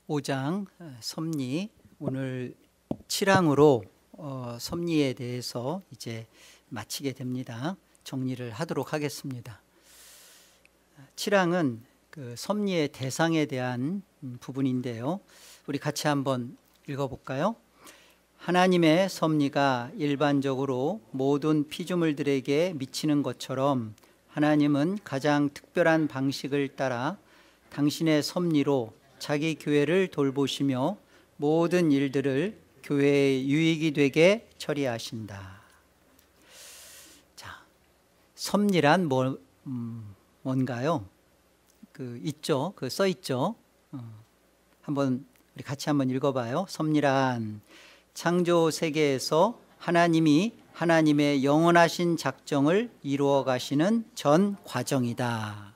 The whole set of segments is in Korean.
5장 섭리, 오늘 7항으로 섭리에 대해서 이제 마치게 됩니다. 정리를 하도록 하겠습니다. 7항은 그 섭리의 대상에 대한 부분인데요, 우리 같이 한번 읽어볼까요? 하나님의 섭리가 일반적으로 모든 피조물들에게 미치는 것처럼 하나님은 가장 특별한 방식을 따라 당신의 섭리로 자기 교회를 돌보시며 모든 일들을 교회의 유익이 되게 처리하신다. 자, 섭리란 뭔가요? 있죠. 써 있죠. 한번 우리 같이 한번 읽어봐요. 섭리란 창조 세계에서 하나님이 하나님의 영원하신 작정을 이루어 가시는 전 과정이다.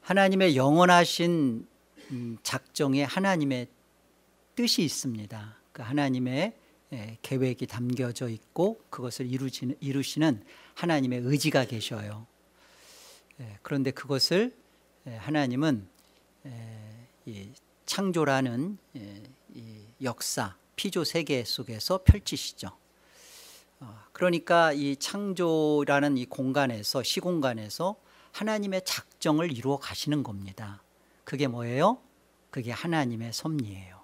하나님의 영원하신 작정에 하나님의 뜻이 있습니다. 그 하나님의 계획이 담겨져 있고 그것을 이루시는 하나님의 의지가 계셔요. 그런데 그것을 하나님은 이 창조라는 이 역사, 피조 세계 속에서 펼치시죠. 그러니까 이 창조라는 이 공간에서, 시공간에서 하나님의 작정을 이루어 가시는 겁니다. 그게 뭐예요? 그게 하나님의 섭리예요.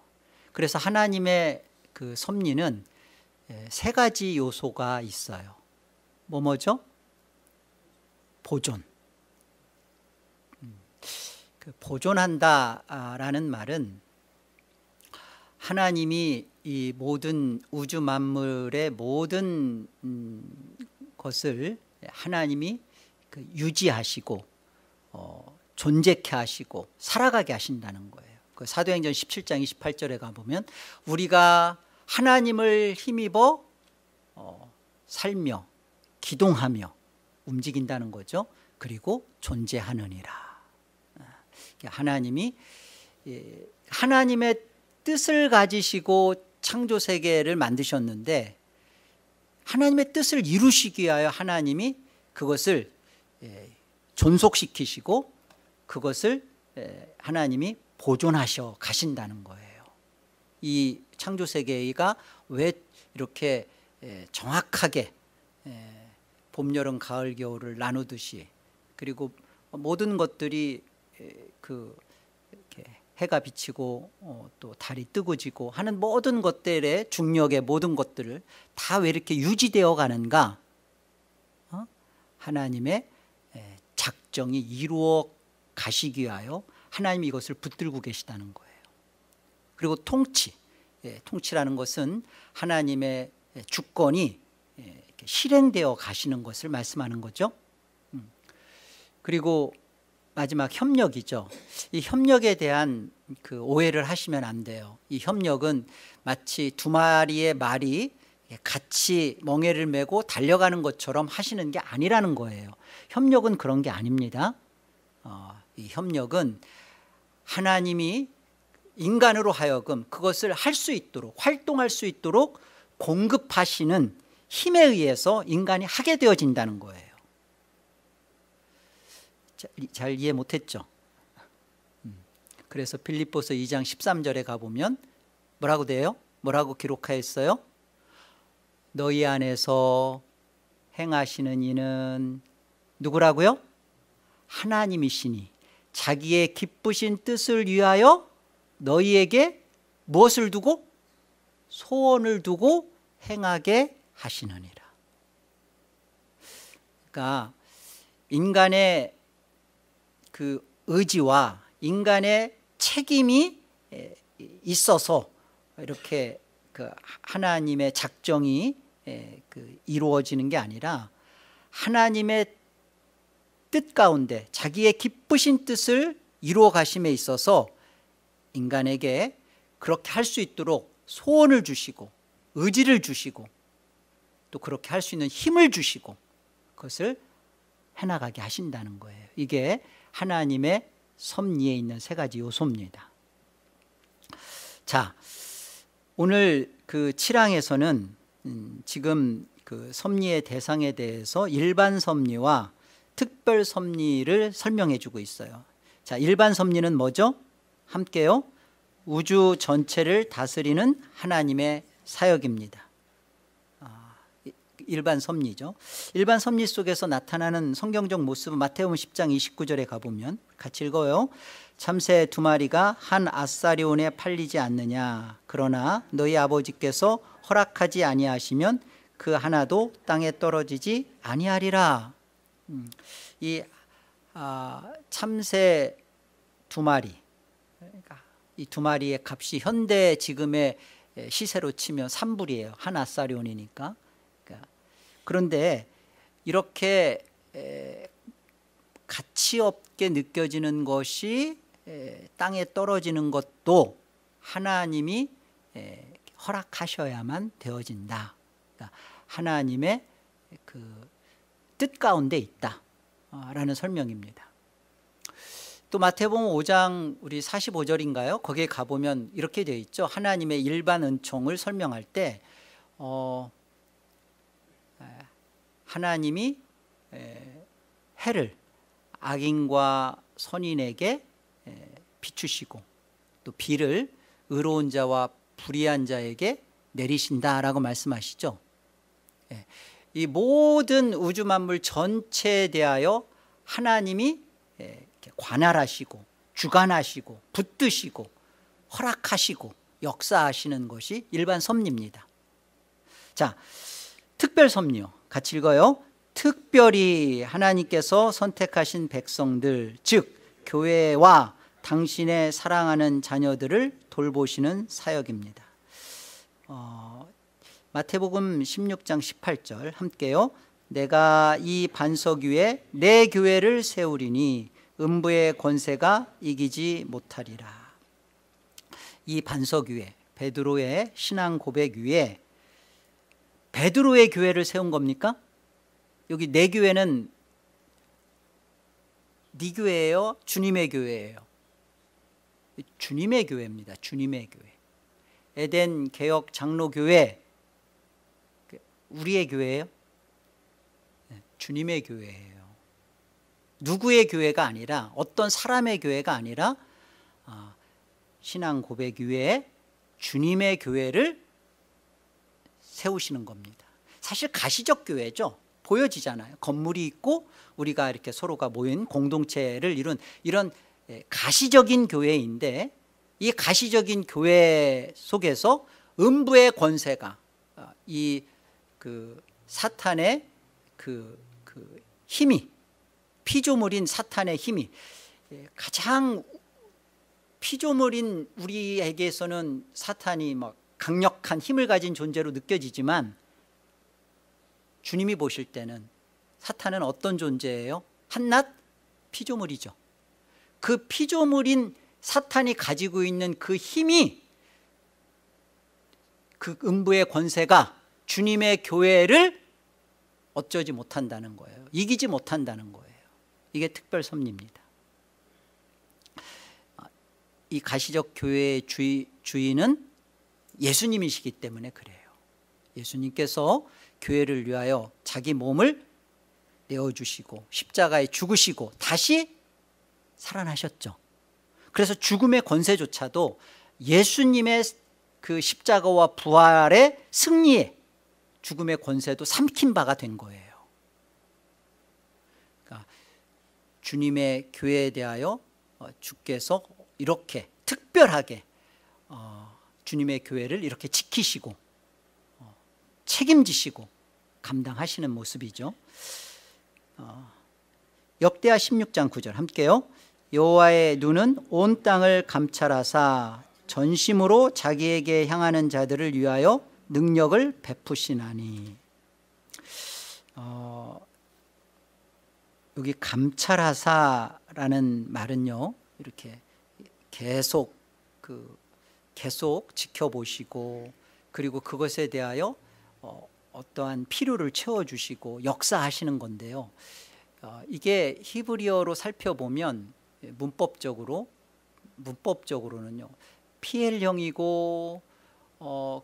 그래서 하나님의 그 섭리는 세 가지 요소가 있어요. 뭐죠? 보존. 보존한다라는 말은 하나님이 이 모든 우주 만물의 모든 것을 하나님이 유지하시고 존재케 하시고 살아가게 하신다는 거예요. 사도행전 17장 28절에 가보면 우리가 하나님을 힘입어 살며 기동하며 움직인다는 거죠. 그리고 존재하느니라. 하나님이 하나님의 뜻을 가지시고 창조 세계를 만드셨는데 하나님의 뜻을 이루시기 위하여 하나님이 그것을 존속시키시고 그것을 하나님이 보존하셔 가신다는 거예요. 이 창조 세계가 왜 이렇게 정확하게 봄, 여름, 가을, 겨울을 나누듯이, 그리고 모든 것들이 이렇게 해가 비치고 또 달이 뜨고 지고 하는 모든 것들의 중력의 모든 것들을 다 왜 이렇게 유지되어 가는가? 하나님의 작정이 이루어 가시기 위하여 하나님이 이것을 붙들고 계시다는 거예요. 그리고 통치라는 것은 하나님의 주권이 실행되어 가시는 것을 말씀하는 거죠. 그리고 마지막 협력이죠. 이 협력에 대한 그 오해를 하시면 안 돼요. 이 협력은 마치 두 마리의 말이 같이 멍에를 메고 달려가는 것처럼 하시는 게 아니라는 거예요. 협력은 그런 게 아닙니다. 이 협력은 하나님이 인간으로 하여금 그것을 할 수 있도록, 활동할 수 있도록 공급하시는 힘에 의해서 인간이 하게 되어진다는 거예요. 잘 이해 못했죠? 그래서 빌립보서 2장 13절에 가보면 뭐라고 돼요? 뭐라고 기록하였어요? 너희 안에서 행하시는 이는 누구라고요? 하나님이시니 자기의 기쁘신 뜻을 위하여 너희에게 무엇을 두고? 소원을 두고 행하게 하시느니라. 그러니까 인간의 그 의지와 인간의 책임이 있어서 이렇게 그 하나님의 작정이 이루어지는 게 아니라 하나님의 뜻 가운데 자기의 기쁘신 뜻을 이루어 가심에 있어서 인간에게 그렇게 할 수 있도록 소원을 주시고 의지를 주시고 또 그렇게 할 수 있는 힘을 주시고 그것을 해나가게 하신다는 거예요. 이게 하나님의 섭리에 있는 세 가지 요소입니다. 자, 오늘 그 7항에서는 지금 그 섭리의 대상에 대해서 일반 섭리와 특별 섭리를 설명해 주고 있어요. 자, 일반 섭리는 뭐죠? 함께요. 우주 전체를 다스리는 하나님의 사역입니다. 일반 섭리죠. 일반 섭리 속에서 나타나는 성경적 모습은 마태복음 10장 29절에 가보면 같이 읽어요. 참새 두 마리가 한 아사리온에 팔리지 않느냐. 그러나 너희 아버지께서 허락하지 아니하시면 그 하나도 땅에 떨어지지 아니하리라. 이 참새 두 마리, 그러니까 이 두 마리의 값이 현대 지금의 시세로 치면 3불이에요. 한 아사리온이니까. 그런데 이렇게 가치 없게 느껴지는 것이 땅에 떨어지는 것도 하나님이 허락하셔야만 되어진다. 그러니까 하나님의 그 뜻 가운데 있다라는 설명입니다. 또 마태복음 5장 우리 45절인가요? 거기에 가보면 이렇게 되어 있죠. 하나님의 일반 은총을 설명할 때 하나님이 해를 악인과 선인에게 비추시고 또 비를 의로운 자와 불의한 자에게 내리신다라고 말씀하시죠. 이 모든 우주 만물 전체에 대하여 하나님이 관할하시고 주관하시고 붙드시고 허락하시고 역사하시는 것이 일반 섭리입니다. 자, 특별 섭리요. 같이 읽어요. 특별히 하나님께서 선택하신 백성들, 즉 교회와 당신의 사랑하는 자녀들을 돌보시는 사역입니다. 마태복음 16장 18절 함께요. 내가 이 반석 위에 내 교회를 세우리니 음부의 권세가 이기지 못하리라. 이 반석 위에, 베드로의 신앙 고백 위에 베드로의 교회를 세운 겁니까? 여기 내 교회는 네 교회예요? 주님의 교회예요? 주님의 교회입니다. 주님의 교회. 에덴 개혁 장로교회 우리의 교회예요? 주님의 교회예요. 누구의 교회가 아니라, 어떤 사람의 교회가 아니라 신앙 고백 위에 주님의 교회를 세우시는 겁니다. 사실 가시적 교회죠. 보여지잖아요. 건물이 있고 우리가 이렇게 서로가 모인 공동체를 이룬 이런 가시적인 교회인데, 이 가시적인 교회 속에서 음부의 권세가, 이 사탄의 그 힘이, 피조물인 사탄의 힘이, 가장 피조물인 우리에게서는 사탄이 막 강력한 힘을 가진 존재로 느껴지지만 주님이 보실 때는 사탄은 어떤 존재예요? 한낱 피조물이죠. 그 피조물인 사탄이 가지고 있는 그 힘이, 그 음부의 권세가 주님의 교회를 어쩌지 못한다는 거예요. 이기지 못한다는 거예요. 이게 특별 섭리입니다. 이 가시적 교회의 주인은 예수님이시기 때문에 그래요. 예수님께서 교회를 위하여 자기 몸을 내어주시고 십자가에 죽으시고 다시 살아나셨죠. 그래서 죽음의 권세조차도 예수님의 그 십자가와 부활의 승리에 죽음의 권세도 삼킨 바가 된 거예요. 그러니까 주님의 교회에 대하여 주께서 이렇게 특별하게 주님의 교회를 이렇게 지키시고 책임지시고 감당하시는 모습이죠. 역대하 16장 9절 함께요. 여호와의 눈은 온 땅을 감찰하사 전심으로 자기에게 향하는 자들을 위하여 능력을 베푸시나니. 여기 감찰하사라는 말은요, 이렇게 계속 지켜보시고, 그리고 그것에 대하여 어떠한 필요를 채워주시고 역사하시는 건데요. 이게 히브리어로 살펴보면 문법적으로는요, PL형이고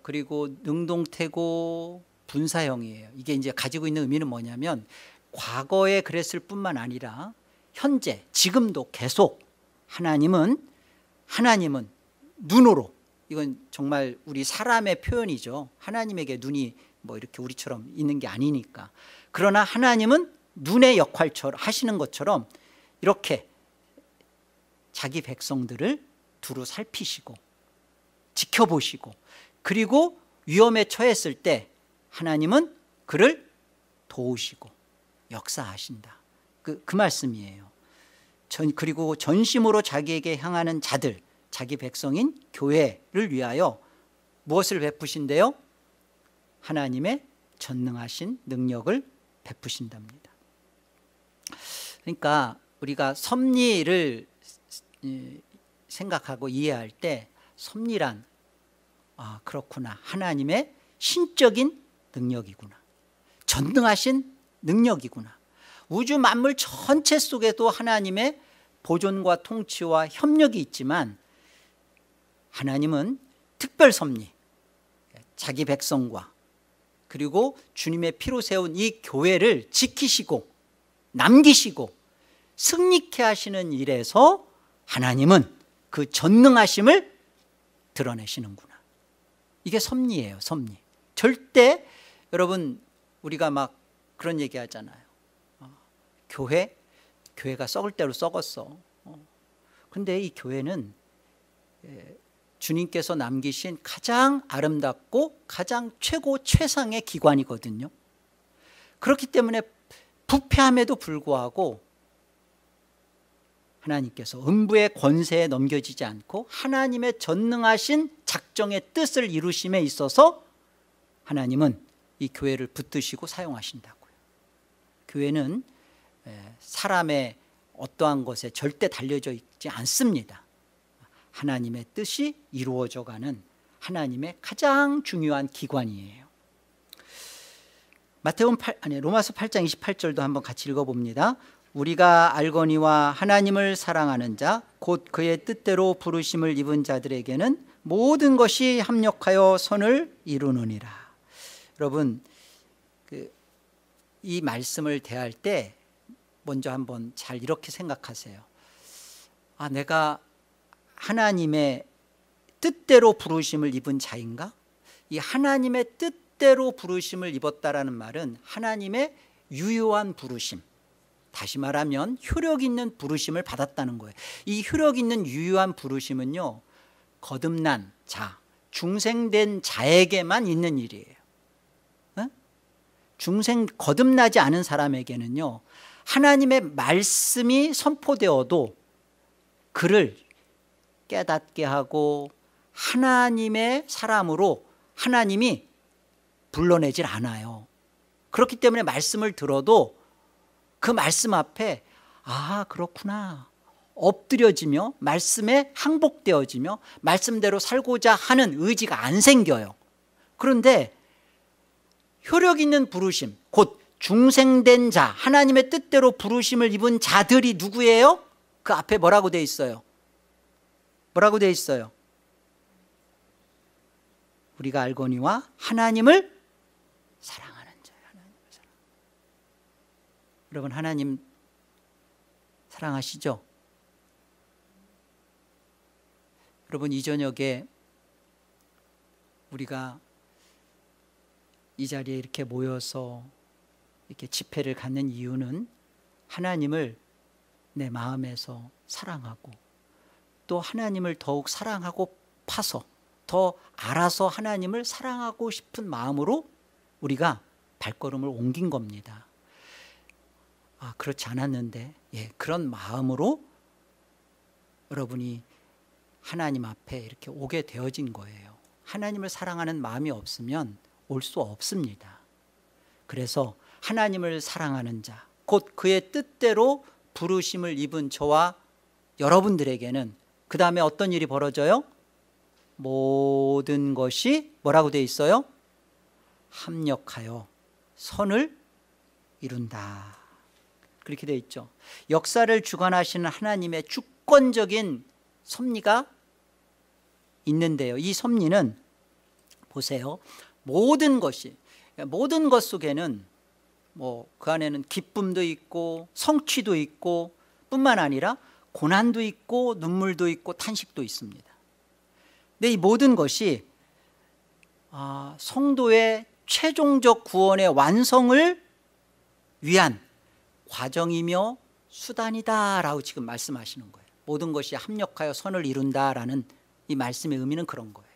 그리고 능동태고 분사형이에요. 이게 이제 가지고 있는 의미는 뭐냐면, 과거에 그랬을 뿐만 아니라 현재, 지금도 계속 하나님은 눈으로, 이건 정말 우리 사람의 표현이죠. 하나님에게 눈이 뭐 이렇게 우리처럼 있는 게 아니니까. 그러나 하나님은 눈의 역할처럼 하시는 것처럼 이렇게 자기 백성들을 두루 살피시고 지켜보시고, 그리고 위험에 처했을 때 하나님은 그를 도우시고 역사하신다. 그 말씀이에요. 그리고 전심으로 자기에게 향하는 자들, 자기 백성인 교회를 위하여 무엇을 베푸신대요? 하나님의 전능하신 능력을 베푸신답니다. 그러니까 우리가 섭리를 생각하고 이해할 때, 섭리란 그렇구나, 하나님의 신적인 능력이구나, 전능하신 능력이구나. 우주 만물 전체 속에도 하나님의 보존과 통치와 협력이 있지만, 하나님은 특별 섭리, 자기 백성과 그리고 주님의 피로 세운 이 교회를 지키시고 남기시고 승리케 하시는 일에서 하나님은 그 전능하심을 드러내시는구나. 이게 섭리예요. 섭리. 절대, 여러분, 우리가 막 그런 얘기 하잖아요. 교회가 썩을 대로 썩었어. 근데 이 교회는 주님께서 남기신 가장 아름답고 가장 최상의 기관이거든요. 그렇기 때문에 부패함에도 불구하고 하나님께서 음부의 권세에 넘겨지지 않고 하나님의 전능하신 작정의 뜻을 이루심에 있어서 하나님은 이 교회를 붙드시고 사용하신다고요. 교회는 사람의 어떠한 것에 절대 달려져 있지 않습니다. 하나님의 뜻이 이루어져가는 하나님의 가장 중요한 기관이에요. 로마서 8장 28절도 한번 같이 읽어봅니다. 우리가 알거니와 하나님을 사랑하는 자 곧 그의 뜻대로 부르심을 입은 자들에게는 모든 것이 합력하여 선을 이루느니라. 여러분, 이 말씀을 대할 때 먼저 한번 잘 이렇게 생각하세요. 내가 하나님의 뜻대로 부르심을 입은 자인가? 이 하나님의 뜻대로 부르심을 입었다라는 말은 하나님의 유효한 부르심, 다시 말하면 효력 있는 부르심을 받았다는 거예요. 이 효력 있는 유효한 부르심은요, 거듭난 자, 중생된 자에게만 있는 일이에요. 거듭나지 않은 사람에게는요, 하나님의 말씀이 선포되어도 그를 깨닫게 하고 하나님의 사람으로 하나님이 불러내질 않아요. 그렇기 때문에 말씀을 들어도 그 말씀 앞에 그렇구나, 엎드려지며 말씀에 항복되어지며 말씀대로 살고자 하는 의지가 안 생겨요. 그런데 효력 있는 부르심, 곧 중생된 자, 하나님의 뜻대로 부르심을 입은 자들이 누구예요? 그 앞에 뭐라고 돼 있어요? 뭐라고 돼 있어요? 우리가 알거니와 하나님을 사랑하는 자예요. 하나님을 사랑. 여러분, 하나님 사랑하시죠? 여러분, 이 저녁에 우리가 이 자리에 이렇게 모여서 이렇게 집회를 갖는 이유는 하나님을 내 마음에서 사랑하고 또 하나님을 더욱 사랑하고 파서 더 알아서 하나님을 사랑하고 싶은 마음으로 우리가 발걸음을 옮긴 겁니다. 그렇지 않았는데, 그런 마음으로 여러분이 하나님 앞에 이렇게 오게 되어진 거예요. 하나님을 사랑하는 마음이 없으면 올 수 없습니다. 그래서 하나님을 사랑하는 자, 곧 그의 뜻대로 부르심을 입은 저와 여러분들에게는 그 다음에 어떤 일이 벌어져요? 모든 것이 뭐라고 되어 있어요? 합력하여 선을 이룬다. 그렇게 되어 있죠. 역사를 주관하시는 하나님의 주권적인 섭리가 있는데요, 이 섭리는 보세요. 모든 것 속에는 그 안에는 기쁨도 있고 성취도 있고 뿐만 아니라 고난도 있고 눈물도 있고 탄식도 있습니다. 근데 이 모든 것이 성도의 최종적 구원의 완성을 위한 과정이며 수단이다라고 지금 말씀하시는 거예요. 모든 것이 합력하여 선을 이룬다라는 이 말씀의 의미는 그런 거예요.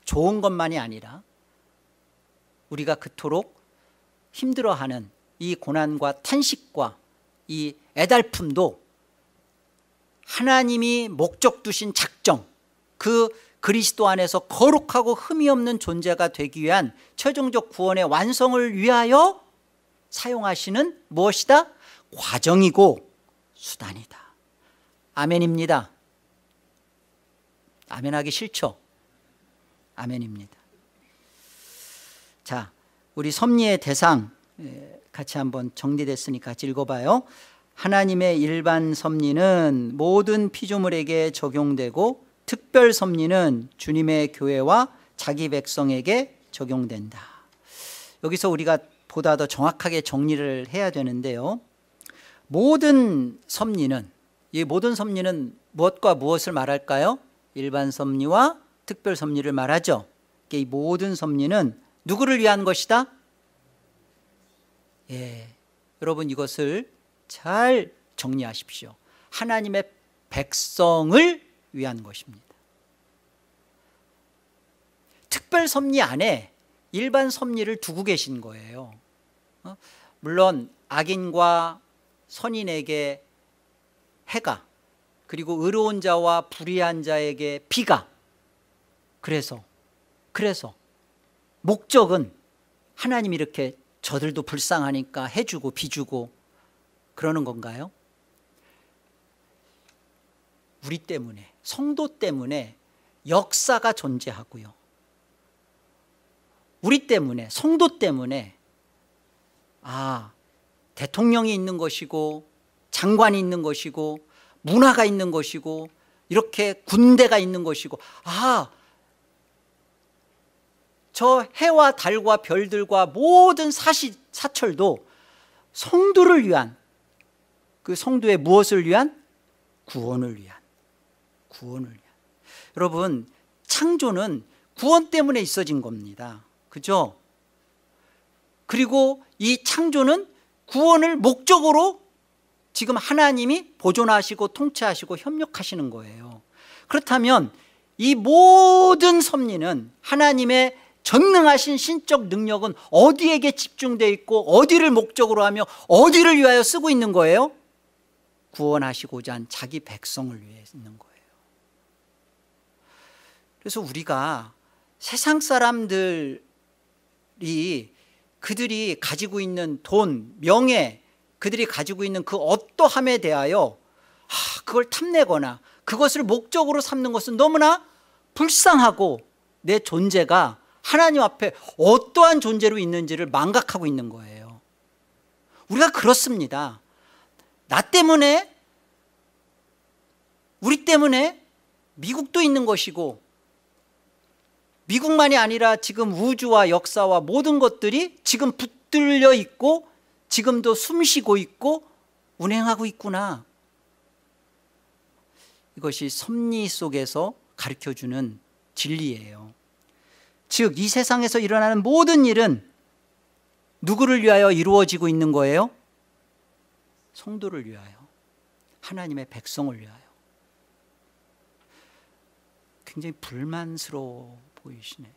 좋은 것만이 아니라 우리가 그토록 힘들어하는 이 고난과 탄식과 이 애달픔도 하나님이 목적 두신 작정, 그 그리스도 안에서 거룩하고 흠이 없는 존재가 되기 위한 최종적 구원의 완성을 위하여 사용하시는 무엇이다? 과정이고 수단이다. 아멘입니다. 아멘하기 싫죠? 아멘입니다. 자, 우리 섭리의 대상 같이 한번 정리됐으니까 같이 읽어봐요. 하나님의 일반 섭리는 모든 피조물에게 적용되고 특별 섭리는 주님의 교회와 자기 백성에게 적용된다. 여기서 우리가 보다 더 정확하게 정리를 해야 되는데요. 모든 섭리는, 이 모든 섭리는 무엇과 무엇을 말할까요? 일반 섭리와 특별 섭리를 말하죠. 이 모든 섭리는 누구를 위한 것이다? 여러분 이것을 잘 정리하십시오. 하나님의 백성을 위한 것입니다. 특별 섭리 안에 일반 섭리를 두고 계신 거예요. 물론 악인과 선인에게 해가, 그리고 의로운 자와 불의한 자에게 비가, 그래서 목적은 하나님이 이렇게 저들도 불쌍하니까 해주고 비주고 그러는 건가요? 우리 때문에, 성도 때문에 역사가 존재하고요, 우리 때문에, 성도 때문에 대통령이 있는 것이고 장관이 있는 것이고 문화가 있는 것이고 이렇게 군대가 있는 것이고 저 해와 달과 별들과 모든 사철도 성도를 위한, 그 성도의 무엇을 위한? 구원을 위한. 여러분 창조는 구원 때문에 있어진 겁니다. 그죠? 그리고 이 창조는 구원을 목적으로 지금 하나님이 보존하시고 통치하시고 협력하시는 거예요. 그렇다면 이 모든 섭리는, 하나님의 전능하신 신적 능력은 어디에게 집중되어 있고 어디를 목적으로 하며 어디를 위하여 쓰고 있는 거예요? 구원하시고자 한 자기 백성을 위해 있는 거예요. 그래서 우리가 세상 사람들이 그들이 가지고 있는 돈, 명예, 그들이 가지고 있는 그 어떠함에 대하여 그걸 탐내거나 그것을 목적으로 삼는 것은 너무나 불쌍하고 내 존재가 하나님 앞에 어떠한 존재로 있는지를 망각하고 있는 거예요. 우리가 그렇습니다. 나 때문에, 우리 때문에 미국도 있는 것이고, 미국만이 아니라 지금 우주와 역사와 모든 것들이 지금 붙들려 있고 지금도 숨쉬고 있고 운행하고 있구나. 이것이 섭리 속에서 가르쳐주는 진리예요. 즉 이 세상에서 일어나는 모든 일은 누구를 위하여 이루어지고 있는 거예요? 성도를 위하여, 하나님의 백성을 위하여. 굉장히 불만스러워 보이시네.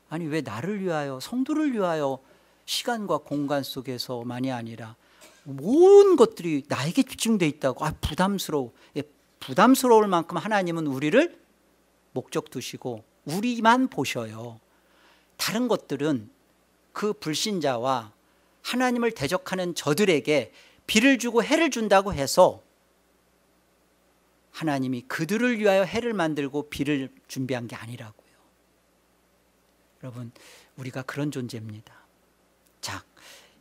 아니 왜 나를 위하여, 성도를 위하여 시간과 공간 속에서만이 아니라 모든 것들이 나에게 집중되어 있다고. 부담스러워. 부담스러울 만큼 하나님은 우리를 목적 두시고 우리만 보셔요. 다른 것들은 그 불신자와 하나님을 대적하는 저들에게 비를 주고 해를 준다고 해서 하나님이 그들을 위하여 해를 만들고 비를 준비한 게 아니라고요. 여러분 우리가 그런 존재입니다. 자,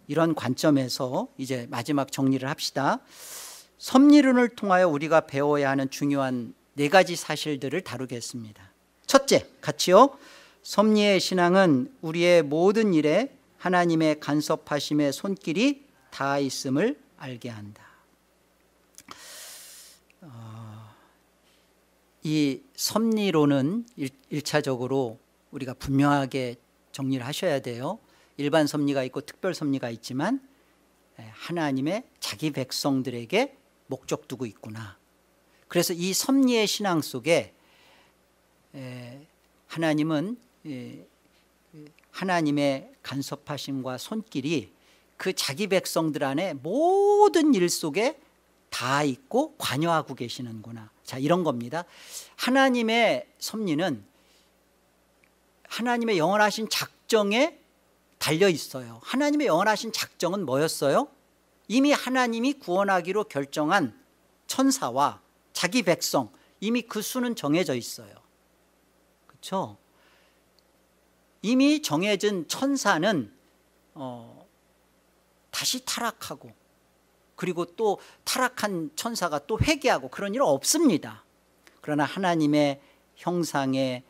이런 관점에서 이제 마지막 정리를 합시다. 섭리론을 통하여 우리가 배워야 하는 중요한 4가지 사실들을 다루겠습니다. 첫째, 같이요. 섭리의 신앙은 우리의 모든 일에 하나님의 간섭하심의 손길이 닿아 있음을 알게 한다. 이 섭리론은 일차적으로 우리가 분명하게 정리를 하셔야 돼요. 일반 섭리가 있고 특별 섭리가 있지만 하나님의 자기 백성들에게 목적 두고 있구나. 그래서 이 섭리의 신앙 속에 하나님은 하나님의 간섭하심과 손길이 그 자기 백성들 안에 모든 일 속에 다 있고 관여하고 계시는구나. 자, 이런 겁니다. 하나님의 섭리는 하나님의 영원하신 작정에 달려 있어요. 하나님의 영원하신 작정은 뭐였어요? 이미 하나님이 구원하기로 결정한 천사와 자기 백성, 이미 그 수는 정해져 있어요. 그렇죠? 이미 정해진 천사는 다시 타락하고, 그리고 또 타락한 천사가 또 회개하고 그런 일 없습니다. 그러나 하나님의 형상의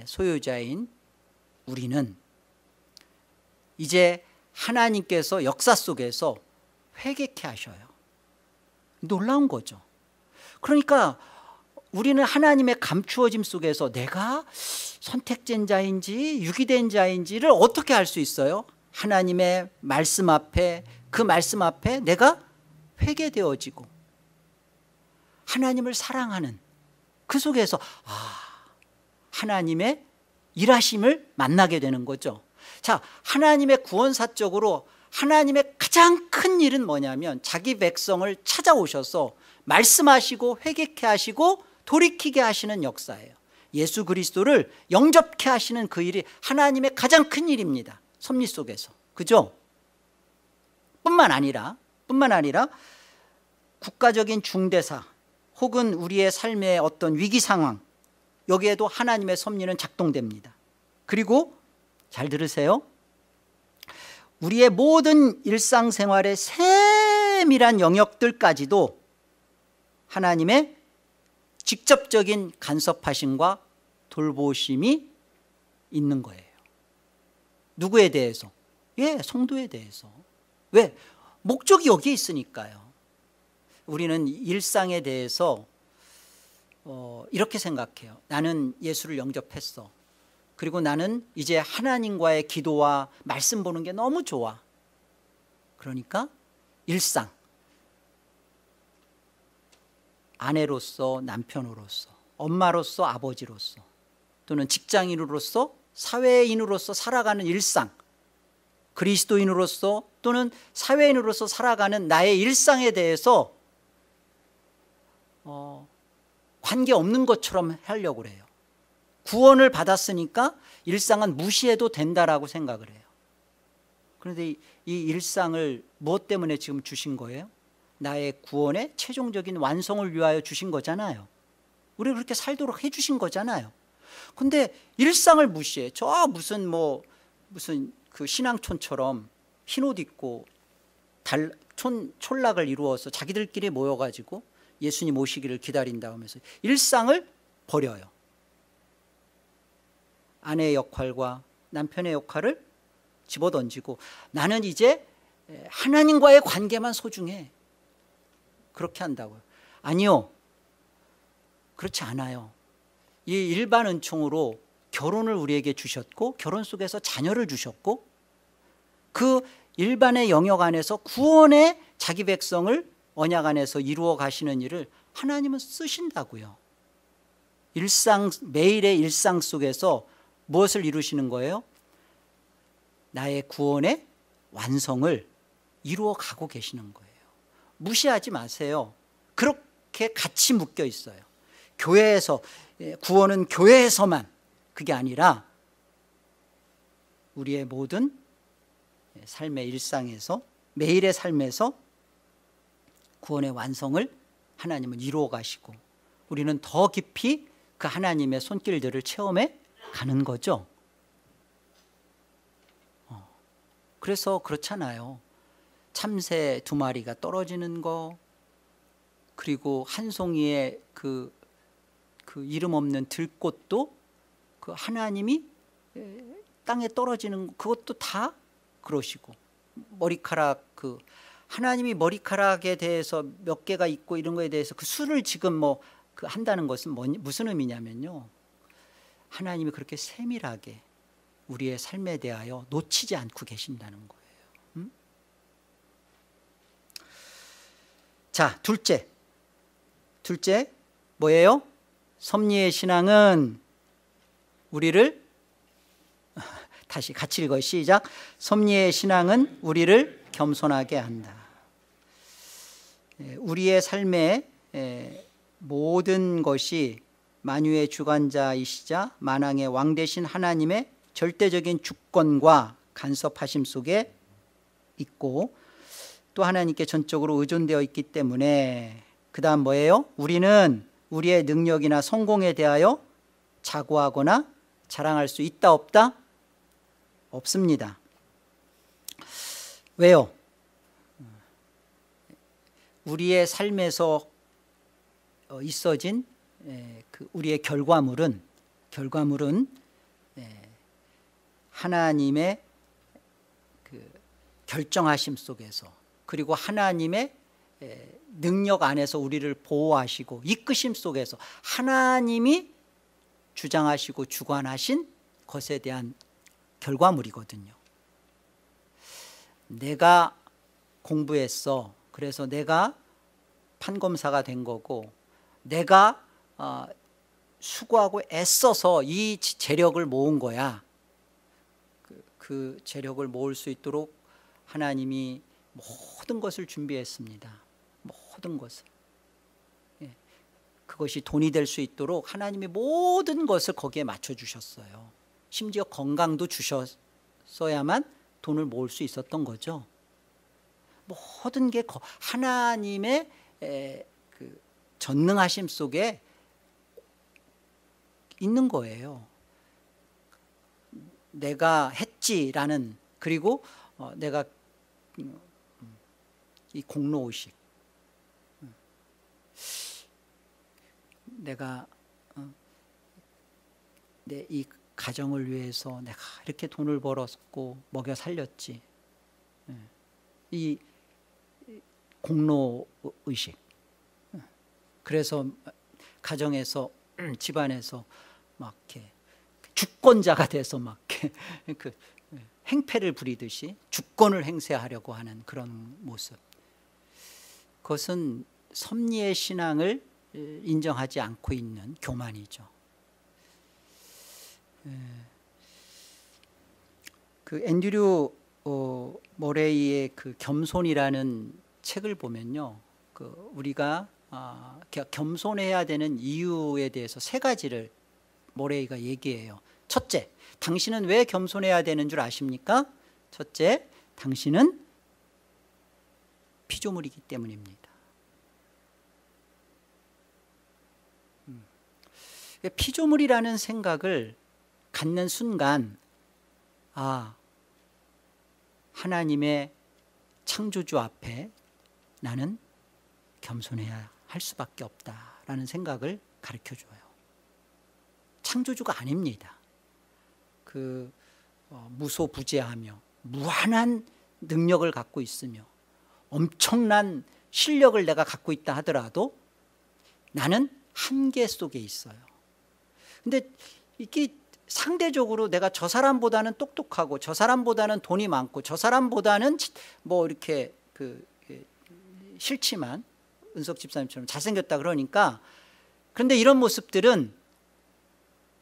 소유자인 우리는 이제 하나님께서 역사 속에서 회개케 하셔요. 놀라운 거죠. 그러니까 우리는 하나님의 감추어짐 속에서 내가 선택된 자인지 유기된 자인지를 어떻게 알 수 있어요? 하나님의 말씀 앞에, 그 말씀 앞에 내가 회개되어지고 하나님을 사랑하는 그 속에서 하나님의 일하심을 만나게 되는 거죠. 자, 하나님의 구원사적으로 하나님의 가장 큰 일은 뭐냐면 자기 백성을 찾아오셔서 말씀하시고 회개케 하시고 돌이키게 하시는 역사예요. 예수 그리스도를 영접케 하시는 그 일이 하나님의 가장 큰 일입니다. 섭리 속에서. 그죠? 뿐만 아니라 국가적인 중대사 혹은 우리의 삶의 어떤 위기 상황, 여기에도 하나님의 섭리는 작동됩니다. 그리고 잘 들으세요. 우리의 모든 일상생활의 세밀한 영역들까지도 하나님의 직접적인 간섭하심과 돌보심이 있는 거예요. 누구에 대해서? 성도에 대해서. 왜? 목적이 여기에 있으니까요. 우리는 일상에 대해서 이렇게 생각해요. 나는 예수를 영접했어. 그리고 나는 이제 하나님과의 기도와 말씀 보는 게 너무 좋아. 그러니까 일상, 아내로서 남편으로서, 엄마로서 아버지로서, 또는 직장인으로서 사회인으로서 살아가는 일상, 그리스도인으로서 또는 사회인으로서 살아가는 나의 일상에 대해서 관계없는 것처럼 하려고 그래요. 구원을 받았으니까 일상은 무시해도 된다라고 생각을 해요. 그런데 이 일상을 무엇 때문에 지금 주신 거예요? 나의 구원의 최종적인 완성을 위하여 주신 거잖아요. 우리를 그렇게 살도록 해주신 거잖아요. 근데 일상을 무시해. 저 무슨 그 신앙촌처럼 흰옷 입고 촌락을 이루어서 자기들끼리 모여가지고 예수님 오시기를 기다린다 하면서 일상을 버려요. 아내의 역할과 남편의 역할을 집어던지고 나는 이제 하나님과의 관계만 소중해. 그렇게 한다고요. 아니요. 그렇지 않아요. 이 일반 은총으로 결혼을 우리에게 주셨고 결혼 속에서 자녀를 주셨고 그 일반의 영역 안에서 구원의 자기 백성을 언약 안에서 이루어 가시는 일을 하나님은 쓰신다고요. 매일의 일상 속에서 무엇을 이루시는 거예요? 나의 구원의 완성을 이루어 가고 계시는 거예요. 무시하지 마세요. 그렇게 같이 묶여 있어요. 교회에서, 구원은 교회에서만, 그게 아니라 우리의 모든 삶의 일상에서, 매일의 삶에서 구원의 완성을 하나님은 이루어 가시고 우리는 더 깊이 그 하나님의 손길들을 체험해 가는 거죠. 그래서 그렇잖아요. 참새 2마리가 떨어지는 거, 그리고 한 송이의 그 이름 없는 들꽃도 그 하나님이 땅에 떨어지는 그것도 다 그러시고, 머리카락 하나님이 머리카락에 대해서 몇 개가 있고 이런 거에 대해서 그 수를 지금 그 한다는 것은 무슨 의미냐면요, 하나님이 그렇게 세밀하게 우리의 삶에 대하여 놓치지 않고 계신다는 거예요. 자, 둘째 뭐예요? 섭리의 신앙은 우리를 다시 같이 읽어요. 시작. 섭리의 신앙은 우리를 겸손하게 한다. 우리의 삶의 모든 것이 만유의 주관자이시자 만왕의 왕 되신 하나님의 절대적인 주권과 간섭하심 속에 있고, 또 하나님께 전적으로 의존되어 있기 때문에, 그 다음 뭐예요? 우리는 우리의 능력이나 성공에 대하여 자고하거나 자랑할 수 있다 없다? 없습니다. 왜요? 우리의 삶에서 있어진 우리의 결과물은 하나님의 그 결정하심 속에서, 그리고 하나님의 능력 안에서 우리를 보호하시고 이끄심 속에서 하나님이 주장하시고 주관하신 것에 대한 결과물이거든요. 내가 공부했어, 그래서 내가 판검사가 된 거고, 내가 수고하고 애써서 이 재력을 모은 거야. 그 재력을 모을 수 있도록 하나님이 모든 것을 준비했습니다. 모든 것을. 그것이 돈이 될 수 있도록 하나님이 모든 것을 거기에 맞춰주셨어요. 심지어 건강도 주셨어야만 돈을 모을 수 있었던 거죠. 모든 게 하나님의 그 전능하심 속에 있는 거예요. 내가 했지라는, 그리고 내가 이 공로의식, 내가 내 이 가정을 위해서 내가 이렇게 돈을 벌었고 먹여 살렸지, 이 공로의식. 그래서 가정에서 집안에서 막 이렇게 주권자가 돼서 막 이렇게 그 행패를 부리듯이 주권을 행세하려고 하는 그런 모습, 그것은 섭리의 신앙을 인정하지 않고 있는 교만이죠. 그 앤드류 머레이의 그 겸손이라는 책을 보면요, 그 우리가 겸손해야 되는 이유에 대해서 세 가지를 머레이가 얘기해요. 첫째, 당신은 왜 겸손해야 되는 줄 아십니까? 첫째, 당신은 피조물이기 때문입니다. 피조물이라는 생각을 갖는 순간, 하나님의 창조주 앞에 나는 겸손해야 할 수밖에 없다라는 생각을 가르쳐줘요. 창조주가 아닙니다. 무소부재하며 무한한 능력을 갖고 있으며 엄청난 실력을 내가 갖고 있다 하더라도 나는 한계 속에 있어요. 근데 이게 상대적으로 내가 저 사람보다는 똑똑하고 저 사람보다는 돈이 많고 저 사람보다는 뭐 이렇게 싫지만 은석 집사님처럼 잘생겼다 그러니까, 그런데 이런 모습들은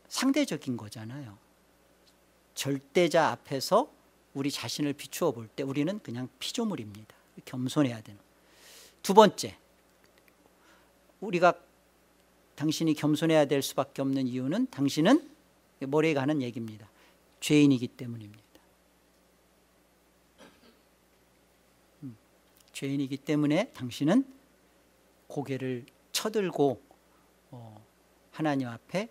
상대적인 거잖아요. 절대자 앞에서 우리 자신을 비추어 볼 때 우리는 그냥 피조물입니다. 겸손해야 되는. 두 번째, 우리가 당신이 겸손해야 될 수밖에 없는 이유는 당신은 머리에 가는 얘기입니다. 죄인이기 때문입니다. 죄인이기 때문에 당신은 고개를 쳐들고 하나님 앞에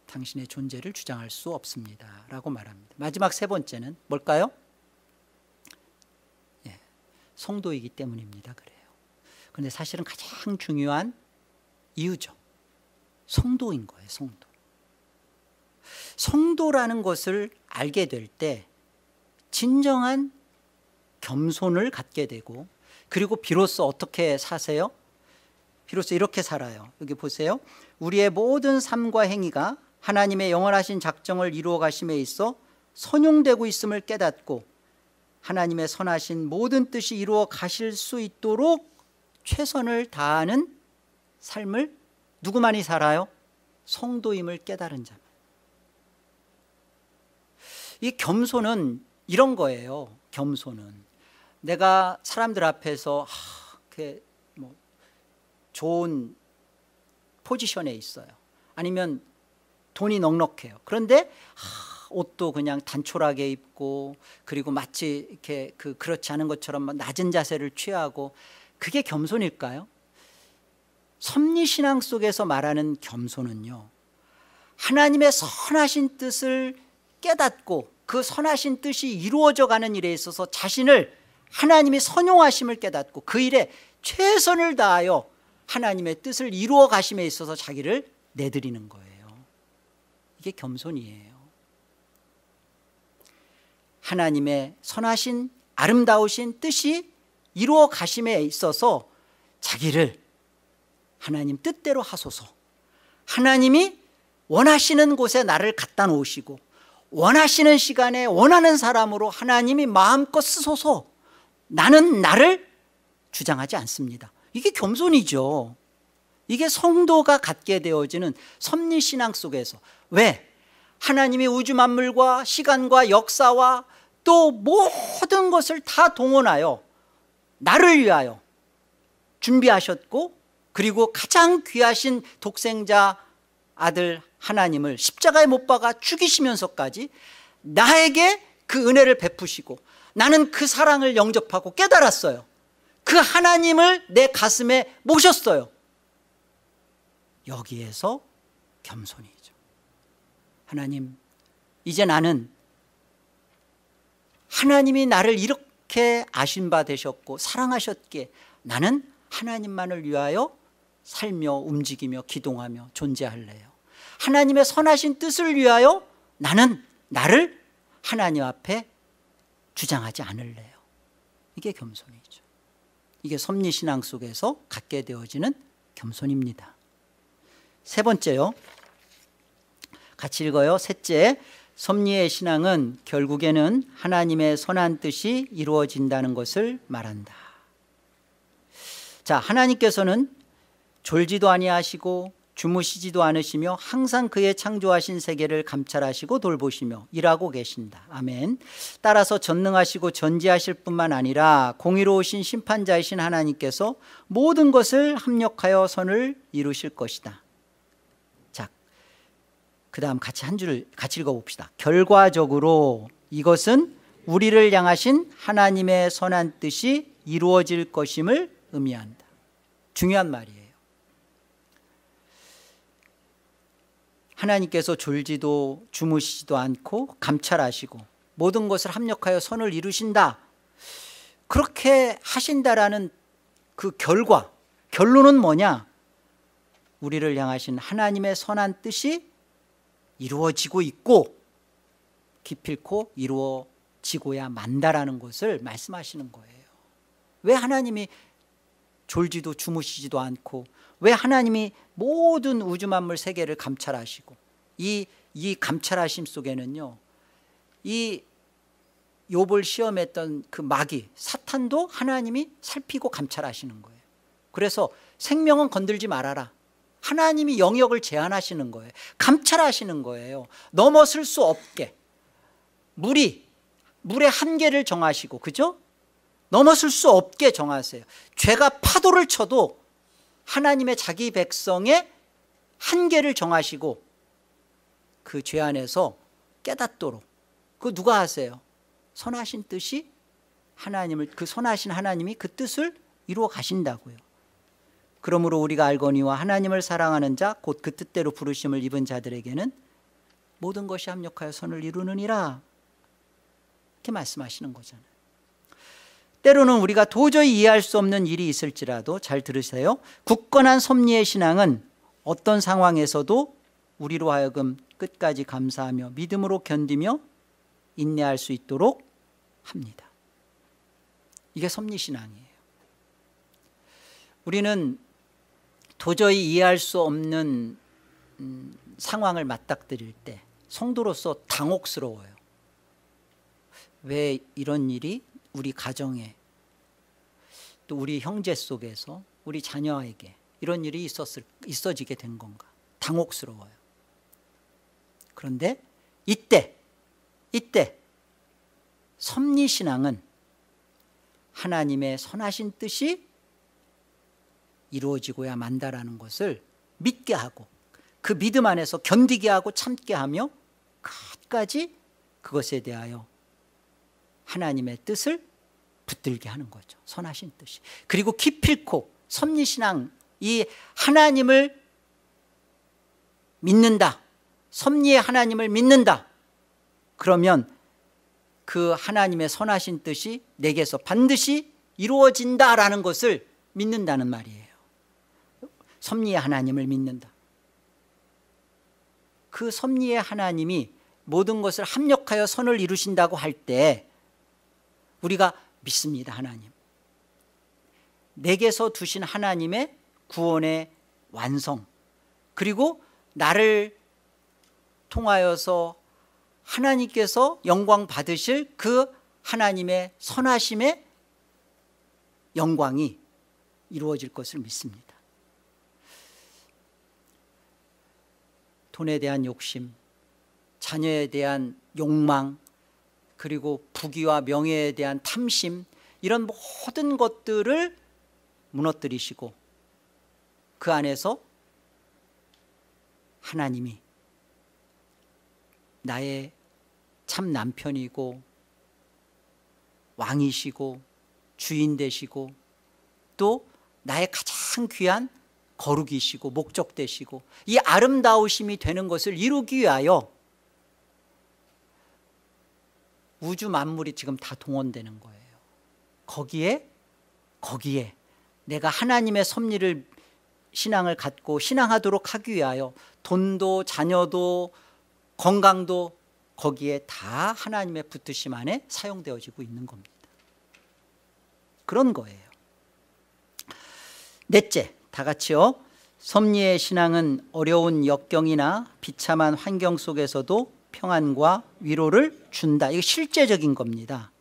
당신의 존재를 주장할 수 없습니다 라고 말합니다. 마지막 세 번째는 뭘까요? 성도이기 때문입니다. 그래요. 그런데 사실은 가장 중요한 이유죠. 성도인 거예요. 성도라는 것을 알게 될 때 진정한 겸손을 갖게 되고, 그리고 비로소 어떻게 사세요? 비로소 이렇게 살아요. 여기 보세요. 우리의 모든 삶과 행위가 하나님의 영원하신 작정을 이루어 가심에 있어 선용되고 있음을 깨닫고 하나님의 선하신 모든 뜻이 이루어 가실 수 있도록 최선을 다하는 삶을 누구만이 살아요? 성도임을 깨달은 자만. 이 겸손은 이런 거예요. 겸손은 내가 사람들 앞에서 뭐 좋은 포지션에 있어요. 아니면 돈이 넉넉해요. 그런데 옷도 그냥 단촐하게 입고, 그리고 마치 이렇게 그렇지 않은 것처럼 낮은 자세를 취하고, 그게 겸손일까요? 섭리신앙 속에서 말하는 겸손은요, 하나님의 선하신 뜻을 깨닫고 그 선하신 뜻이 이루어져 가는 일에 있어서 자신을 하나님이 선용하심을 깨닫고 그 일에 최선을 다하여 하나님의 뜻을 이루어 가심에 있어서 자기를 내드리는 거예요. 이게 겸손이에요. 하나님의 선하신 아름다우신 뜻이 이루어 가심에 있어서 자기를 하나님 뜻대로 하소서, 하나님이 원하시는 곳에 나를 갖다 놓으시고 원하시는 시간에 원하는 사람으로 하나님이 마음껏 쓰소서, 나는 나를 주장하지 않습니다. 이게 겸손이죠. 이게 성도가 갖게 되어지는 섭리신앙 속에서. 왜? 하나님이 우주 만물과 시간과 역사와 또 모든 것을 다 동원하여 나를 위하여 준비하셨고, 그리고 가장 귀하신 독생자 아들 하나님을 십자가에 못 박아 죽이시면서까지 나에게 그 은혜를 베푸시고, 나는 그 사랑을 영접하고 깨달았어요. 그 하나님을 내 가슴에 모셨어요. 여기에서 겸손이죠. 하나님, 이제 나는 하나님이 나를 이렇게 아신 바 되셨고 사랑하셨기에 나는 하나님만을 위하여 살며 움직이며 기동하며 존재할래요. 하나님의 선하신 뜻을 위하여 나는 나를 하나님 앞에 주장하지 않을래요. 이게 겸손이죠. 이게 섭리신앙 속에서 갖게 되어지는 겸손입니다. 세 번째요, 같이 읽어요. 셋째, 섭리의 신앙은 결국에는 하나님의 선한 뜻이 이루어진다는 것을 말한다. 자, 하나님께서는 졸지도 아니하시고 주무시지도 않으시며 항상 그의 창조하신 세계를 감찰하시고 돌보시며 일하고 계신다. 아멘. 따라서 전능하시고 전지하실 뿐만 아니라 공의로우신 심판자이신 하나님께서 모든 것을 합력하여 선을 이루실 것이다. 자, 그 다음 같이 한 줄을 같이 읽어봅시다. 결과적으로 이것은 우리를 향하신 하나님의 선한 뜻이 이루어질 것임을 의미한다. 중요한 말이에요. 하나님께서 졸지도 주무시지도 않고 감찰하시고 모든 것을 합력하여 선을 이루신다. 그렇게 하신다라는 그 결론은 뭐냐? 우리를 향하신 하나님의 선한 뜻이 이루어지고 있고 기필코 이루어지고야 만다라는 것을 말씀하시는 거예요. 왜 하나님이 졸지도 주무시지도 않고, 왜 하나님이 모든 우주 만물 세계를 감찰하시고, 이 감찰하심 속에는요, 이 욥을 시험했던 그 마귀 사탄도 하나님이 살피고 감찰하시는 거예요. 그래서 생명은 건들지 말아라. 하나님이 영역을 제한하시는 거예요. 감찰하시는 거예요. 넘어설 수 없게. 물의 한계를 정하시고, 그죠? 넘어설 수 없게 정하세요. 죄가 파도를 쳐도 하나님의 자기 백성의 한계를 정하시고 그 죄 안에서 깨닫도록, 그거 누가 하세요? 선하신 뜻이 그 선하신 하나님이 그 뜻을 이루어 가신다고요. 그러므로 우리가 알거니와 하나님을 사랑하는 자 곧 그 뜻대로 부르심을 입은 자들에게는 모든 것이 합력하여 선을 이루느니라, 이렇게 말씀하시는 거잖아요. 때로는 우리가 도저히 이해할 수 없는 일이 있을지라도, 잘 들으세요, 굳건한 섭리의 신앙은 어떤 상황에서도 우리로 하여금 끝까지 감사하며 믿음으로 견디며 인내할 수 있도록 합니다. 이게 섭리신앙이에요. 우리는 도저히 이해할 수 없는 상황을 맞닥뜨릴 때 성도로서 당혹스러워요. 왜 이런 일이 우리 가정에, 또 우리 형제 속에서, 우리 자녀에게 이런 일이 있어지게 된 건가? 당혹스러워요. 그런데 이때 섭리신앙은 하나님의 선하신 뜻이 이루어지고야 만다라는 것을 믿게 하고, 그 믿음 안에서 견디게 하고 참게 하며 끝까지 그것에 대하여 하나님의 뜻을 붙들게 하는 거죠. 선하신 뜻이. 그리고 기필코 섭리신앙, 이 하나님을 믿는다, 섭리의 하나님을 믿는다, 그러면 그 하나님의 선하신 뜻이 내게서 반드시 이루어진다라는 것을 믿는다는 말이에요. 섭리의 하나님을 믿는다. 그 섭리의 하나님이 모든 것을 합력하여 선을 이루신다고 할 때 우리가 믿습니다. 하나님, 내게서 두신 하나님의 구원의 완성, 그리고 나를 통하여서 하나님께서 영광 받으실 그 하나님의 선하심의 영광이 이루어질 것을 믿습니다. 돈에 대한 욕심, 자녀에 대한 욕망, 그리고 부귀와 명예에 대한 탐심, 이런 모든 것들을 무너뜨리시고 그 안에서 하나님이 나의 참 남편이고 왕이시고 주인 되시고 또 나의 가장 귀한 거룩이시고 목적 되시고 이 아름다우심이 되는 것을 이루기 위하여 우주 만물이 지금 다 동원되는 거예요. 거기에 내가 하나님의 섭리를, 신앙을 갖고 신앙하도록 하기 위하여 돈도 자녀도 건강도 거기에 다 하나님의 붙드심 안에 사용되어지고 있는 겁니다. 그런 거예요. 넷째, 다 같이요. 섭리의 신앙은 어려운 역경이나 비참한 환경 속에서도 평안과 위로를 준다. 이거 실제적인 겁니다.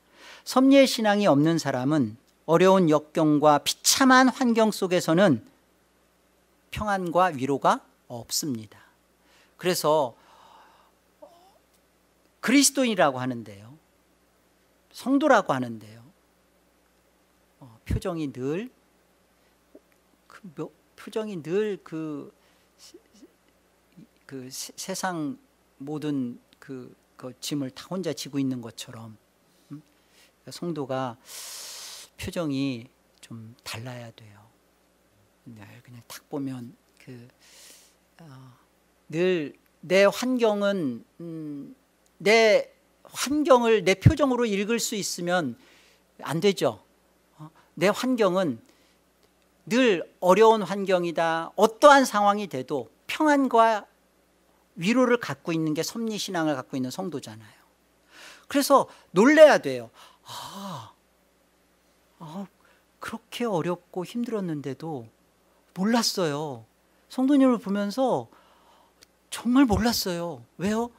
섭리의 신앙이 없는 사람은 어려운 역경과 비참한 환경 속에서는 평안과 위로가 없습니다. 그래서 그리스도인이라고 하는데요, 성도라고 하는데요, 표정이 늘 세상 모든 그 짐을 다 혼자 지고 있는 것처럼 성도가 표정이 좀 달라야 돼요. 그냥 딱 보면 늘 내 환경은 내 환경을 내 표정으로 읽을 수 있으면 안 되죠. 내 환경은 늘 어려운 환경이다, 어떠한 상황이 돼도 평안과 위로를 갖고 있는 게 섭리신앙을 갖고 있는 성도잖아요. 그래서 놀라야 돼요. 그렇게 어렵고 힘들었는데도 몰랐어요. 성도님을 보면서 정말 몰랐어요. 왜요?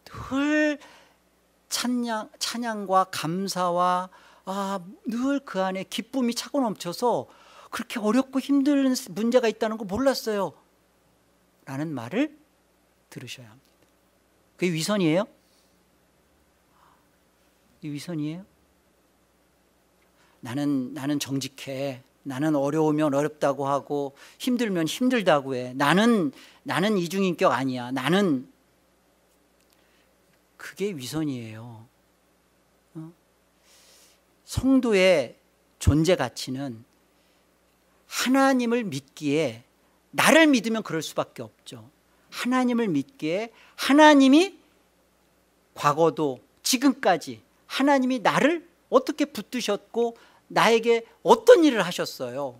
늘 찬양과 감사와 늘 그 안에 기쁨이 차고 넘쳐서 그렇게 어렵고 힘든 문제가 있다는 거 몰랐어요 라는 말을 들으셔야 합니다. 그게 위선이에요? 이 위선이에요? 나는 정직해, 나는 어려우면 어렵다고 하고 힘들면 힘들다고 해, 나는 이중인격 아니야, 그게 위선이에요. 성도의 존재 가치는 하나님을 믿기에, 나를 믿으면 그럴 수밖에 없죠. 하나님을 믿기에 하나님이 과거도 지금까지 하나님이 나를 어떻게 붙드셨고 나에게 어떤 일을 하셨어요.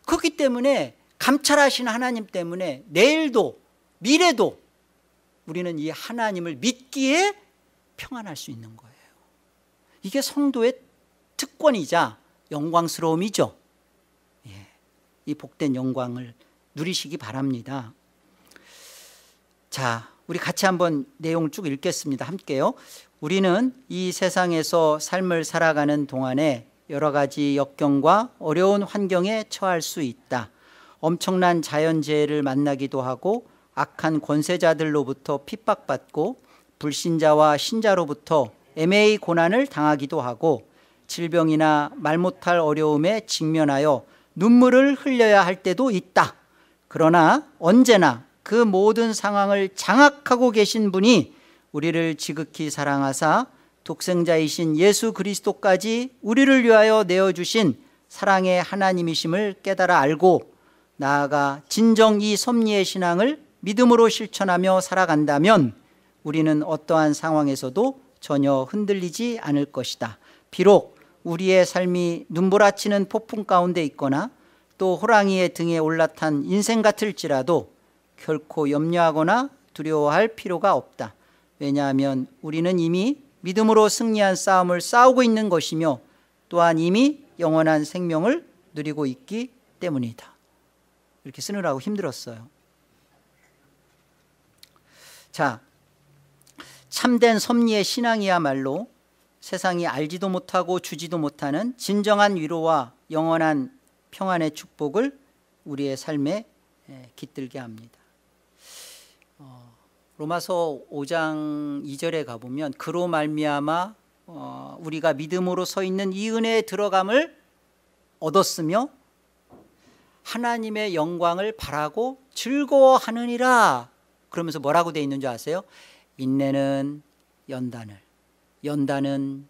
그렇기 때문에 감찰하신 하나님 때문에 내일도 미래도 우리는 이 하나님을 믿기에 평안할 수 있는 거예요. 이게 성도의 특권이자 영광스러움이죠. 이 복된 영광을 누리시기 바랍니다. 자, 우리 같이 한번 내용을 쭉 읽겠습니다. 함께요. 우리는 이 세상에서 삶을 살아가는 동안에 여러 가지 역경과 어려운 환경에 처할 수 있다. 엄청난 자연재해를 만나기도 하고 악한 권세자들로부터 핍박받고 불신자와 신자로부터 애매히 고난을 당하기도 하고 질병이나 말 못할 어려움에 직면하여 눈물을 흘려야 할 때도 있다. 그러나 언제나 그 모든 상황을 장악하고 계신 분이 우리를 지극히 사랑하사 독생자이신 예수 그리스도까지 우리를 위하여 내어주신 사랑의 하나님이심을 깨달아 알고 나아가 진정 이 섭리의 신앙을 믿음으로 실천하며 살아간다면 우리는 어떠한 상황에서도 전혀 흔들리지 않을 것이다. 비록 우리의 삶이 눈부라치는 폭풍 가운데 있거나 또 호랑이의 등에 올라탄 인생 같을지라도 결코 염려하거나 두려워할 필요가 없다. 왜냐하면 우리는 이미 믿음으로 승리한 싸움을 싸우고 있는 것이며 또한 이미 영원한 생명을 누리고 있기 때문이다. 이렇게 쓰느라고 힘들었어요. 자, 참된 섭리의 신앙이야말로 세상이 알지도 못하고 주지도 못하는 진정한 위로와 영원한 평안의 축복을 우리의 삶에 깃들게 합니다. 로마서 5장 2절에 가보면 그로 말미암아 우리가 믿음으로 서 있는 이 은혜에 들어감을 얻었으며 하나님의 영광을 바라고 즐거워하느니라. 그러면서 뭐라고 돼 있는 줄 아세요? 인내는 연단을, 연단은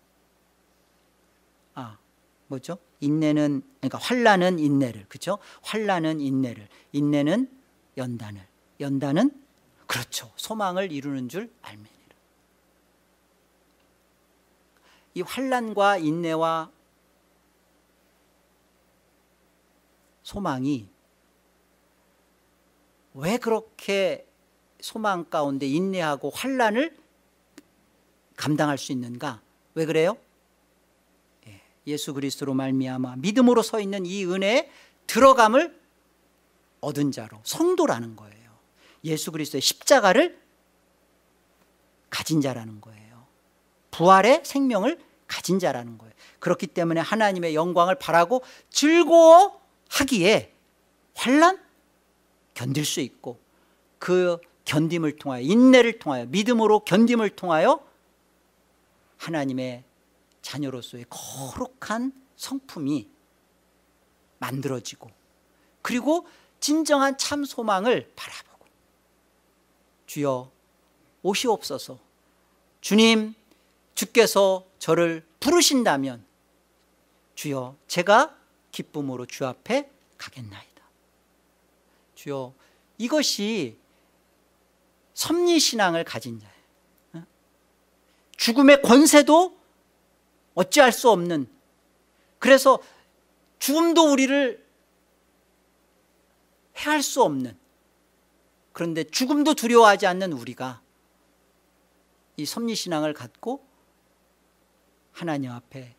뭐죠? 인내는, 그러니까 환난은 인내를, 그렇죠? 환난은 인내를, 인내는 연단을, 연단은 그렇죠, 소망을 이루는 줄 알매니라. 이 환난과 인내와 소망이 왜 그렇게 소망 가운데 인내하고 환난을 감당할 수 있는가? 왜 그래요? 예수 그리스도로 말미암아 믿음으로 서 있는 이 은혜에 들어감을 얻은 자로, 성도라는 거예요. 예수 그리스도의 십자가를 가진 자라는 거예요. 부활의 생명을 가진 자라는 거예요. 그렇기 때문에 하나님의 영광을 바라고 즐거워하기에 환난 견딜 수 있고, 그 견딤을 통하여, 인내를 통하여, 믿음으로 견딤을 통하여 하나님의 자녀로서의 거룩한 성품이 만들어지고, 그리고 진정한 참 소망을 바라보고, 주여 오시옵소서, 주님 주께서 저를 부르신다면 주여 제가 기쁨으로 주 앞에 가겠나이다. 주여, 이것이 섭리신앙을 가진 자예요. 죽음의 권세도 어찌할 수 없는, 그래서 죽음도 우리를 해할 수 없는, 그런데 죽음도 두려워하지 않는 우리가 이 섭리신앙을 갖고 하나님 앞에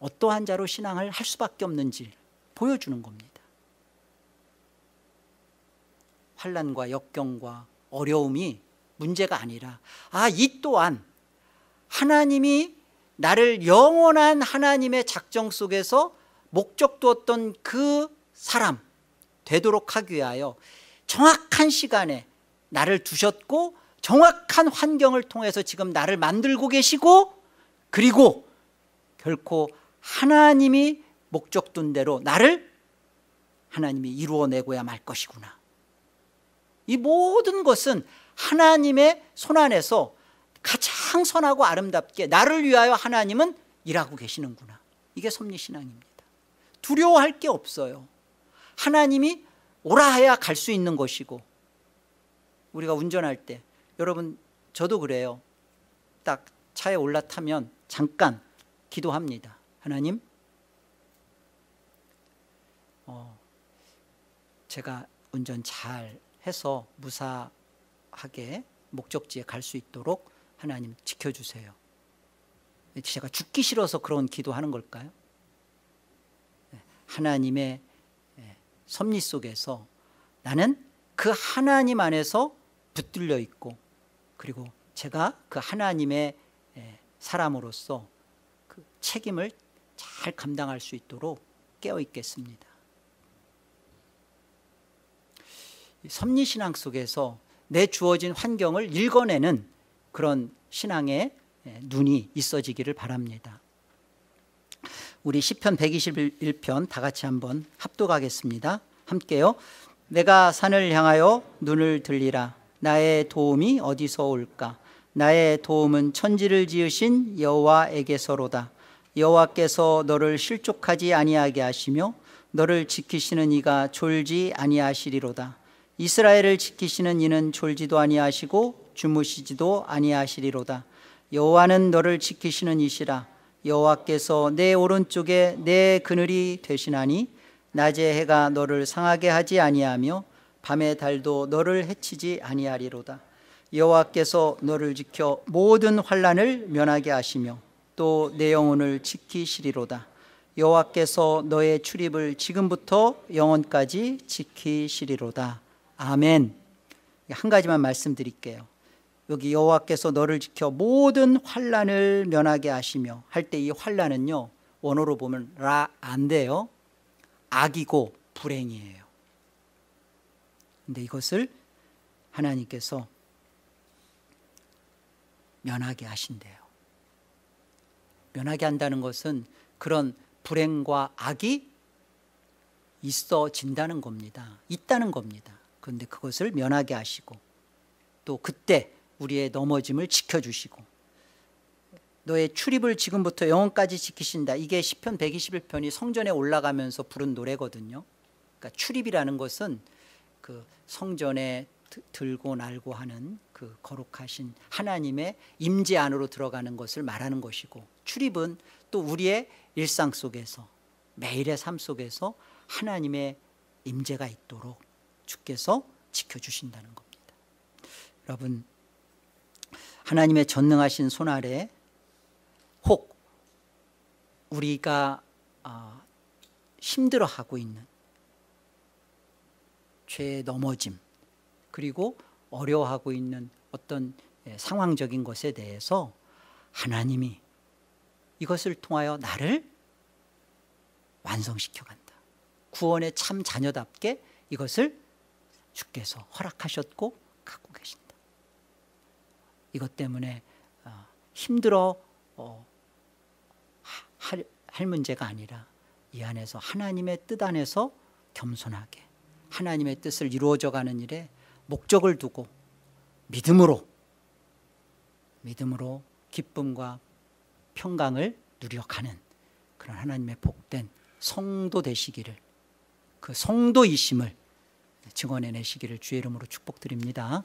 어떠한 자로 신앙을 할 수밖에 없는지 보여주는 겁니다. 환난과 역경과 어려움이 문제가 아니라, 이 또한 하나님이 나를 영원한 하나님의 작정 속에서 목적 두었던 그 사람 되도록 하기 위하여 정확한 시간에 나를 두셨고, 정확한 환경을 통해서 지금 나를 만들고 계시고, 그리고 결코 하나님이 목적 둔 대로 나를 하나님이 이루어내고야 말 것이구나. 이 모든 것은 하나님의 손안에서 가장 선하고 아름답게 나를 위하여 하나님은 일하고 계시는구나. 이게 섭리신앙입니다. 두려워할 게 없어요. 하나님이 오라 해야 갈 수 있는 것이고, 우리가 운전할 때, 여러분 저도 그래요. 딱 차에 올라타면 잠깐 기도합니다. 하나님, 제가 운전 잘 해서 무사하게 목적지에 갈 수 있도록 하나님 지켜주세요. 제가 죽기 싫어서 그런 기도하는 걸까요? 하나님의 섭리 속에서 나는 그 하나님 안에서 붙들려 있고, 그리고 제가 그 하나님의 사람으로서 그 책임을 잘 감당할 수 있도록 깨어 있겠습니다. 섭리신앙 속에서 내 주어진 환경을 읽어내는 그런 신앙의 눈이 있어지기를 바랍니다. 우리 시편 121편 다 같이 한번 합독하겠습니다. 함께요. 내가 산을 향하여 눈을 들리라. 나의 도움이 어디서 올까? 나의 도움은 천지를 지으신 여호와에게서로다. 여호와께서 너를 실족하지 아니하게 하시며 너를 지키시는 이가 졸지 아니하시리로다. 이스라엘을 지키시는 이는 졸지도 아니하시고 주무시지도 아니하시리로다. 여호와는 너를 지키시는 이시라. 여호와께서 내 오른쪽에 내 그늘이 되시나니 낮에 해가 너를 상하게 하지 아니하며 밤의 달도 너를 해치지 아니하리로다. 여호와께서 너를 지켜 모든 환난을 면하게 하시며 또 내 영혼을 지키시리로다. 여호와께서 너의 출입을 지금부터 영원까지 지키시리로다. 아멘. 한 가지만 말씀드릴게요. 여기 여호와께서 너를 지켜 모든 환난을 면하게 하시며 할 때 이 환난은요, 원어로 보면 라안돼요. 악이고 불행이에요. 근데 이것을 하나님께서 면하게 하신대요. 면하게 한다는 것은 그런 불행과 악이 있어진다는 겁니다. 있다는 겁니다. 그런데 그것을 면하게 하시고 또 그때 우리의 넘어짐을 지켜주시고 너의 출입을 지금부터 영원까지 지키신다. 이게 시편 121편이 성전에 올라가면서 부른 노래거든요. 그러니까 출입이라는 것은 그 성전에 들고 날고 하는 그 거룩하신 하나님의 임재 안으로 들어가는 것을 말하는 것이고, 출입은 또 우리의 일상 속에서 매일의 삶 속에서 하나님의 임재가 있도록 주께서 지켜주신다는 겁니다. 여러분, 하나님의 전능하신 손 아래 혹 우리가 힘들어하고 있는 죄의 넘어짐, 그리고 어려워하고 있는 어떤 상황적인 것에 대해서 하나님이 이것을 통하여 나를 완성시켜 간다. 구원의 참 자녀답게 이것을 주께서 허락하셨고 갖고 계신다. 이것 때문에 힘들어 할 문제가 아니라 이 안에서 하나님의 뜻 안에서 겸손하게 하나님의 뜻을 이루어져 가는 일에 목적을 두고 믿음으로 기쁨과 평강을 누려가는 그런 하나님의 복된 성도 되시기를, 그 성도이심을 증언해내시기를 주의 이름으로 축복드립니다.